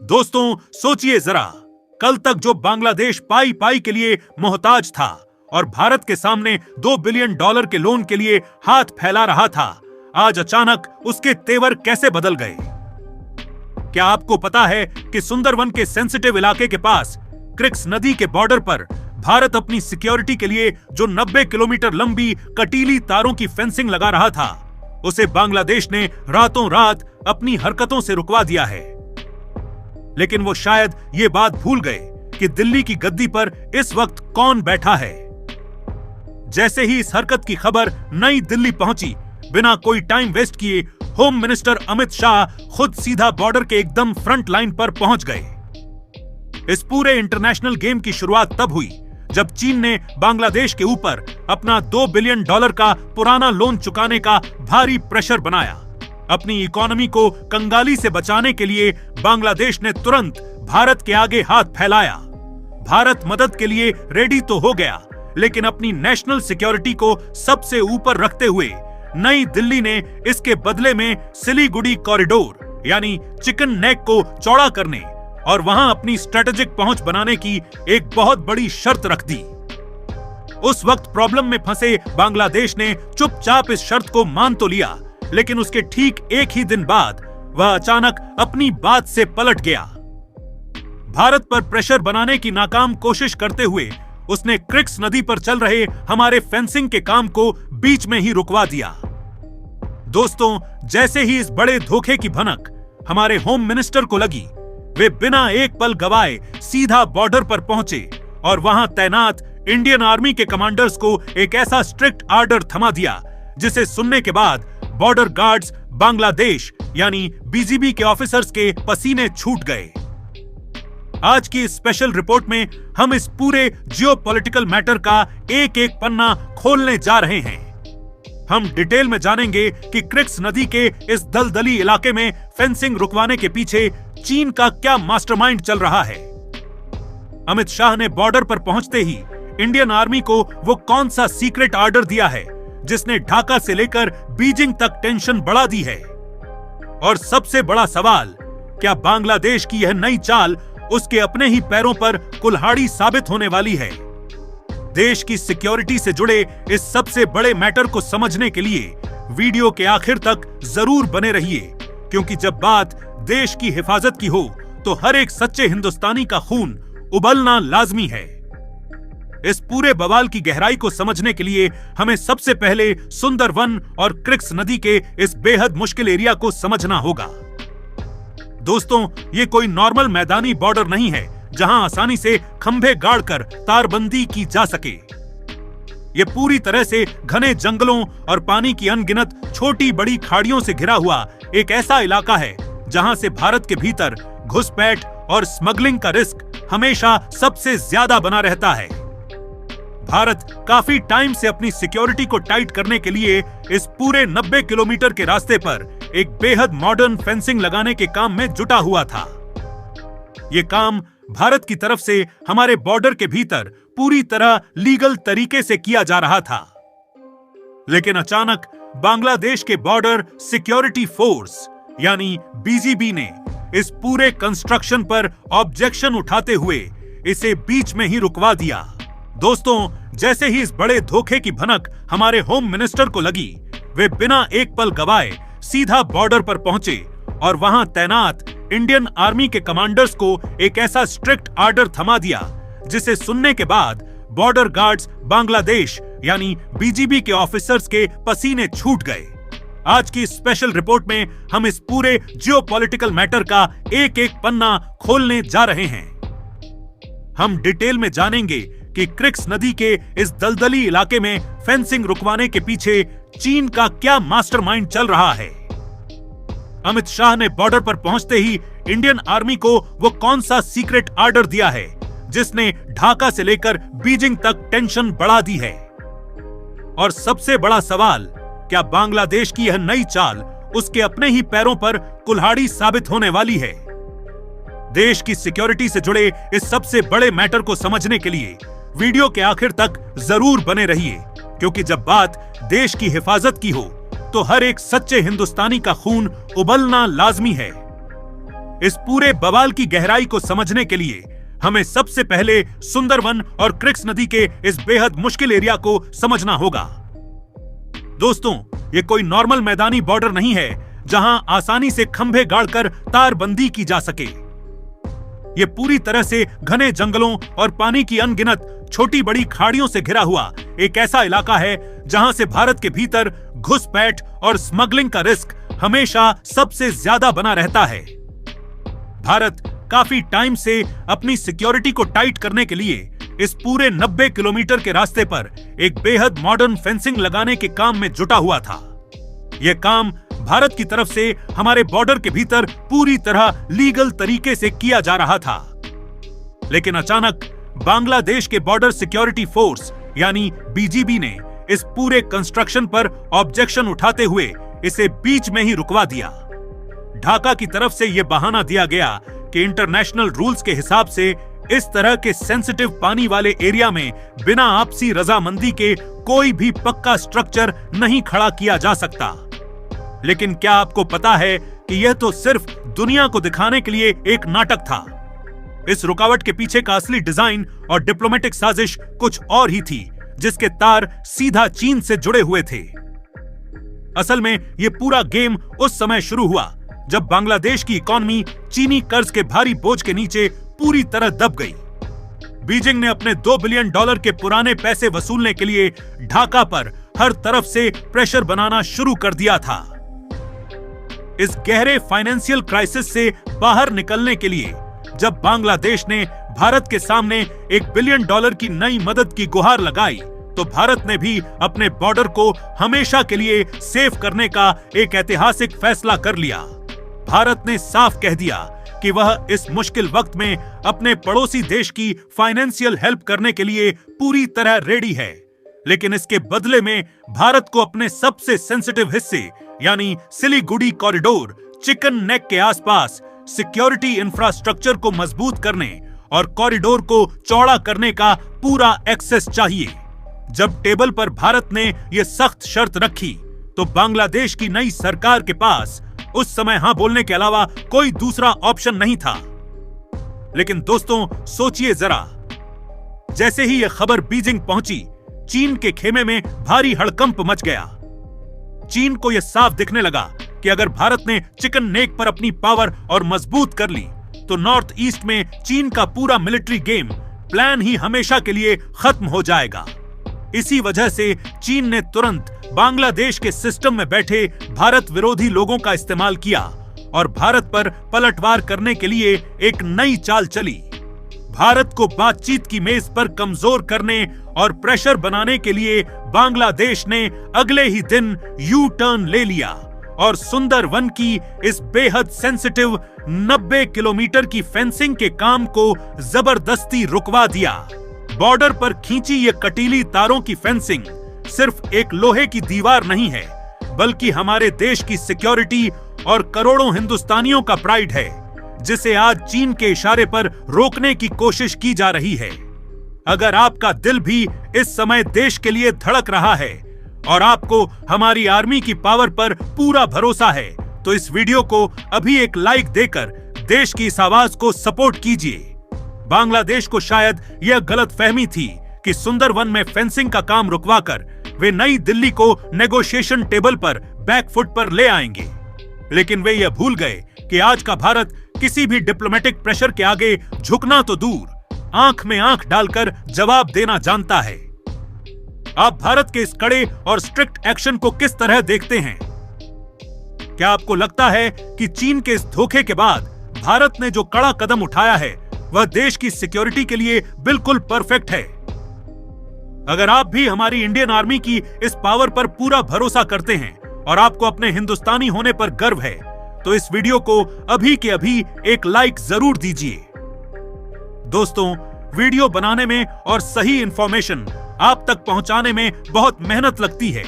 दोस्तों सोचिए जरा, कल तक जो बांग्लादेश पाई पाई के लिए मोहताज था और भारत के सामने $2 बिलियन के लोन के लिए हाथ फैला रहा था, आज अचानक उसके तेवर कैसे बदल गए? क्या आपको पता है कि सुंदरवन के सेंसिटिव इलाके के पास क्रिक्स नदी के बॉर्डर पर भारत अपनी सिक्योरिटी के लिए जो 90 किलोमीटर लंबी कटीली तारों की फेंसिंग लगा रहा था, उसे बांग्लादेश ने रातों रात अपनी हरकतों से रुकवा दिया है। लेकिन वो शायद ये बात भूल गए कि दिल्ली की गद्दी पर इस वक्त कौन बैठा है। जैसे ही इस हरकत की खबर नई दिल्ली पहुंची, बिना कोई टाइम वेस्ट किए होम मिनिस्टर अमित शाह खुद सीधा बॉर्डर के एकदम फ्रंट लाइन पर पहुंच गए। इस पूरे इंटरनेशनल गेम की शुरुआत तब हुई जब चीन ने बांग्लादेश के ऊपर अपना $2 बिलियन का पुराना लोन चुकाने का भारी प्रेशर बनाया। अपनी इकोनॉमी को कंगाली से बचाने के लिए बांग्लादेश ने तुरंत भारत के आगे हाथ फैलाया। भारत मदद के लिए रेडी तो हो गया, लेकिन अपनी नेशनल सिक्योरिटी को सबसे ऊपर रखते हुए नई दिल्ली ने इसके बदले में सिलीगुड़ी कॉरिडोर यानी चिकन नेक को चौड़ा करने और वहां अपनी स्ट्रेटेजिक पहुंच बनाने की एक बहुत बड़ी शर्त रख दी। उस वक्त प्रॉब्लम में फंसे बांग्लादेश ने चुपचाप इस शर्त को मान तो लिया, लेकिन उसके ठीक एक ही दिन बाद वह अचानक अपनी बात से पलट गया। भारत पर प्रेशर बनाने की नाकाम कोशिश करते हुए उसने क्रिक्स नदी पर चल रहे हमारे फेंसिंग के काम को बीच में ही रुकवा दिया। दोस्तों, जैसे ही इस बड़े धोखे की भनक हमारे होम मिनिस्टर को लगी, वे बिना एक पल गवाए सीधा बॉर्डर पर पहुंचे और वहां तैनात इंडियन आर्मी के कमांडर्स को एक ऐसा स्ट्रिक्ट ऑर्डर थमा दिया जिसे सुनने के बाद बॉर्डर गार्ड्स बांग्लादेश यानी बीजीबी के ऑफिसर्स के पसीने छूट गए। आज की इस स्पेशल रिपोर्ट में हम इस पूरे जियोपॉलिटिकल मैटर का एक एक पन्ना खोलने जा रहे हैं। हम डिटेल में जानेंगे कि क्रिक्स नदी के इस दलदली इलाके में फेंसिंग रुकवाने के पीछे चीन का क्या मास्टरमाइंड चल रहा है। अमित शाह ने बॉर्डर पर पहुंचते ही इंडियन आर्मी को वो कौन सा सीक्रेट ऑर्डर दिया है जिसने ढाका से लेकर बीजिंग तक टेंशन बढ़ा दी है। और सबसे बड़ा सवाल, क्या बांग्लादेश की यह नई चाल उसके अपने ही पैरों पर कुल्हाड़ी साबित होने वाली है? देश की सिक्योरिटी से जुड़े इस सबसे बड़े मैटर को समझने के लिए वीडियो के आखिर तक जरूर बने रहिए, क्योंकि जब बात देश की हिफाजत की हो तो हर एक सच्चे हिंदुस्तानी का खून उबलना लाजमी है। इस पूरे बवाल की गहराई को समझने के लिए हमें सबसे पहले सुंदरवन और क्रिक्स नदी के इस बेहद मुश्किल एरिया को समझना होगा। दोस्तों, ये कोई नॉर्मल मैदानी बॉर्डर नहीं है जहां आसानी से खंभे गाड़कर तारबंदी की जा सके। ये पूरी तरह से घने जंगलों और पानी की अनगिनत छोटी बड़ी खाड़ियों से घिरा हुआ एक ऐसा इलाका है जहां से भारत के भीतर घुसपैठ और स्मगलिंग का रिस्क हमेशा सबसे ज्यादा बना रहता है। भारत काफी टाइम से अपनी सिक्योरिटी को टाइट करने के लिए इस पूरे 90 किलोमीटर के रास्ते पर एक बेहद मॉडर्न फेंसिंग लगाने के काम में जुटा हुआ था। ये काम भारत की तरफ से हमारे बॉर्डर के भीतर पूरी तरह लीगल तरीके से किया जा रहा था। लेकिन अचानक बांग्लादेश के बॉर्डर सिक्योरिटी फोर्स यानी बीजीबी ने इस पूरे कंस्ट्रक्शन पर ऑब्जेक्शन उठाते हुए इसे बीच में ही रुकवा दिया। दोस्तों, जैसे ही इस बड़े धोखे की भनक हमारे होम मिनिस्टर को लगी, वे बिना एक पल गवाए सीधा बॉर्डर पर पहुंचे और वहां तैनात इंडियन आर्मी के कमांडर्स को एक ऐसा स्ट्रिक्ट ऑर्डर थमा दिया जिसे सुनने के बाद बॉर्डर गार्ड्स बांग्लादेश यानी बीजीबी के ऑफिसर्स के पसीने छूट गए। आज की स्पेशल रिपोर्ट में हम इस पूरे जियोपॉलिटिकल मैटर का एक एक पन्ना खोलने जा रहे हैं। हम डिटेल में जानेंगे कि क्रिक्स नदी के इस दलदली इलाके में फेंसिंग रुकवाने के पीछे चीन का क्या मास्टरमाइंड चल रहा है। अमित शाह ने बॉर्डर पर पहुंचते ही इंडियन आर्मी को वो कौन सा सीक्रेट ऑर्डर दिया है जिसने ढाका से लेकर बीजिंग तक टेंशन बढ़ा दी है। और सबसे बड़ा सवाल, क्या बांग्लादेश की यह नई चाल उसके अपने ही पैरों पर कुल्हाड़ी साबित होने वाली है? देश की सिक्योरिटी से जुड़े इस सबसे बड़े मैटर को समझने के लिए वीडियो के आखिर तक जरूर बने रहिए, क्योंकि जब बात देश की हिफाजत की हो तो हर एक सच्चे हिंदुस्तानी का खून उबलना लाजमी है। इस पूरे बवाल की गहराई को समझने के लिए हमें सबसे पहले सुंदरवन और क्रिक्स नदी के इस बेहद मुश्किल एरिया को समझना होगा। दोस्तों, ये कोई नॉर्मल मैदानी बॉर्डर नहीं है जहां आसानी से खंभे गाड़कर तारबंदी की जा सके। ये पूरी तरह से घने जंगलों और पानी की अनगिनत छोटी बड़ी खाड़ियों से घिरा हुआ एक ऐसा इलाका है जहां से भारत के भीतर घुसपैठ और स्मगलिंग का रिस्क हमेशा सबसे ज्यादा बना रहता है। भारत काफी टाइम से अपनी सिक्योरिटी को टाइट करने के लिए इस पूरे 90 किलोमीटर के रास्ते पर एक बेहद मॉडर्न फेंसिंग लगाने के काम में जुटा हुआ था। यह काम भारत की तरफ से हमारे बॉर्डर के भीतर पूरी तरह लीगल तरीके से किया जा रहा था। लेकिन अचानक बांग्लादेश के बॉर्डर सिक्योरिटी फोर्स यानी बीजीबी ने इस पूरे कंस्ट्रक्शन पर ऑब्जेक्शन उठाते हुए इसे बीच में ही रुकवा दिया। ढाका की तरफ से यह बहाना दिया गया कि इंटरनेशनल रूल्स के हिसाब से इस तरह के सेंसिटिव पानी वाले एरिया में बिना आपसी रजामंदी के कोई भी पक्का स्ट्रक्चर नहीं खड़ा किया जा सकता। लेकिन क्या आपको पता है कि यह तो सिर्फ दुनिया को दिखाने के लिए एक नाटक था। इस रुकावट के पीछे का असली डिजाइन और डिप्लोमेटिक साजिश कुछ और ही थी, जिसके तार सीधा चीन से जुड़े हुए थे। असल में यह पूरा गेम उस समय शुरू हुआ जब बांग्लादेश की इकॉनमी चीनी कर्ज के भारी बोझ के नीचे पूरी तरह दब गई। बीजिंग ने अपने $2 बिलियन के पुराने पैसे वसूलने के लिए ढाका पर हर तरफ से प्रेशर बनाना शुरू कर दिया था। इस गहरे फाइनेंशियल क्राइसिस से बाहर निकलने के लिए जब बांग्लादेश ने भारत के सामने $1 बिलियन की नई मदद की गुहार लगाई, तो भारत ने भी अपने बॉर्डर को हमेशा के लिए सेफ करने का एक ऐतिहासिक फैसला कर लिया। भारत ने साफ कह दिया कि वह इस मुश्किल वक्त में अपने पड़ोसी देश की फाइनेंशियल हेल्प करने के लिए पूरी तरह रेडी है। लेकिन इसके बदले में भारत को अपने सबसे सेंसिटिव हिस्से यानी सिलीगुड़ी कॉरिडोर, चिकन नेक के आसपास सिक्योरिटी इंफ्रास्ट्रक्चर को मजबूत करने और कॉरिडोर को चौड़ा करने का पूरा एक्सेस चाहिए। जब टेबल पर भारत ने यह सख्त शर्त रखी, तो बांग्लादेश की नई सरकार के पास उस समय हां बोलने के अलावा कोई दूसरा ऑप्शन नहीं था। लेकिन दोस्तों, सोचिए जरा, जैसे ही यह खबर बीजिंग पहुंची, चीन के खेमे में भारी हड़कंप मच गया। चीन को यह साफ दिखने लगा कि अगर भारत ने चिकन नेक पर अपनी पावर और मजबूत कर ली, तो नॉर्थ ईस्ट में चीन का पूरा मिलिट्री गेम प्लान ही हमेशा के लिए खत्म हो जाएगा। इसी वजह से चीन ने तुरंत बांग्लादेश के सिस्टम में बैठे भारत विरोधी लोगों का इस्तेमाल किया और भारत पर पलटवार करने के लिए एक नई चाल चली। भारत को बातचीत की मेज पर कमजोर करने और प्रेशर बनाने के लिए बांग्लादेश ने अगले ही दिन यू टर्न ले लिया और सुंदरवन की इस बेहद सेंसिटिव 90 किलोमीटर की फेंसिंग के काम को जबरदस्ती रुकवा दिया। बॉर्डर पर खींची ये कटीली तारों की फेंसिंग सिर्फ एक लोहे की दीवार नहीं है, बल्कि हमारे देश की सिक्योरिटी और करोड़ों हिंदुस्तानियों का प्राइड है, जिसे आज चीन के इशारे पर रोकने की कोशिश की जा रही है। अगर आपका दिल भी इस समय देश के लिए धड़क रहा है और आपको हमारी आर्मी की पावर पर पूरा भरोसा है, तो इस वीडियो को अभी एक लाइक देकर देश की इस आवाज को सपोर्ट कीजिए। बांग्लादेश को शायद यह गलतफहमी थी कि सुंदरवन में फेंसिंग का काम रुकवाकर वे नई दिल्ली को नेगोशिएशन टेबल पर बैकफुट पर ले आएंगे, लेकिन वे यह भूल गए कि आज का भारत किसी भी डिप्लोमेटिक प्रेशर के आगे झुकना तो दूर, आंख में आंख डालकर जवाब देना जानता है। आप भारत के इस कड़े और स्ट्रिक्ट एक्शन को किस तरह देखते हैं? क्या आपको लगता है कि चीन के इस धोखे के बाद भारत ने जो कड़ा कदम उठाया है वह देश की सिक्योरिटी के लिए बिल्कुल परफेक्ट है? अगर आप भी हमारी इंडियन आर्मी की इस पावर पर पूरा भरोसा करते हैं और आपको अपने हिंदुस्तानी होने पर गर्व है, तो इस वीडियो को अभी के अभी एक लाइक जरूर दीजिए। दोस्तों, वीडियो बनाने में और सही इंफॉर्मेशन आप तक पहुंचाने में बहुत मेहनत लगती है,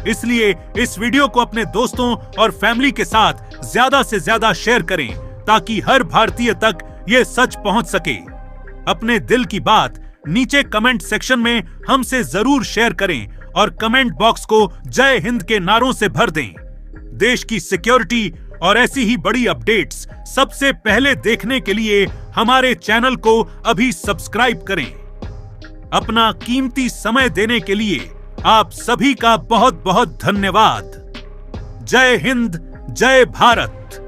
इसलिए इस वीडियो को अपने दोस्तों और फैमिली के साथ ज्यादा से ज्यादा शेयर करें ताकि हर भारतीय तक यह सच पहुंच सके। अपने दिल की बात नीचे कमेंट सेक्शन में हमसे जरूर शेयर करें और कमेंट बॉक्स को जय हिंद के नारों से भर दें। देश की सिक्योरिटी और ऐसी ही बड़ी अपडेट्स सबसे पहले देखने के लिए हमारे चैनल को अभी सब्सक्राइब करें। अपना कीमती समय देने के लिए आप सभी का बहुत बहुत धन्यवाद। जय हिंद, जय भारत।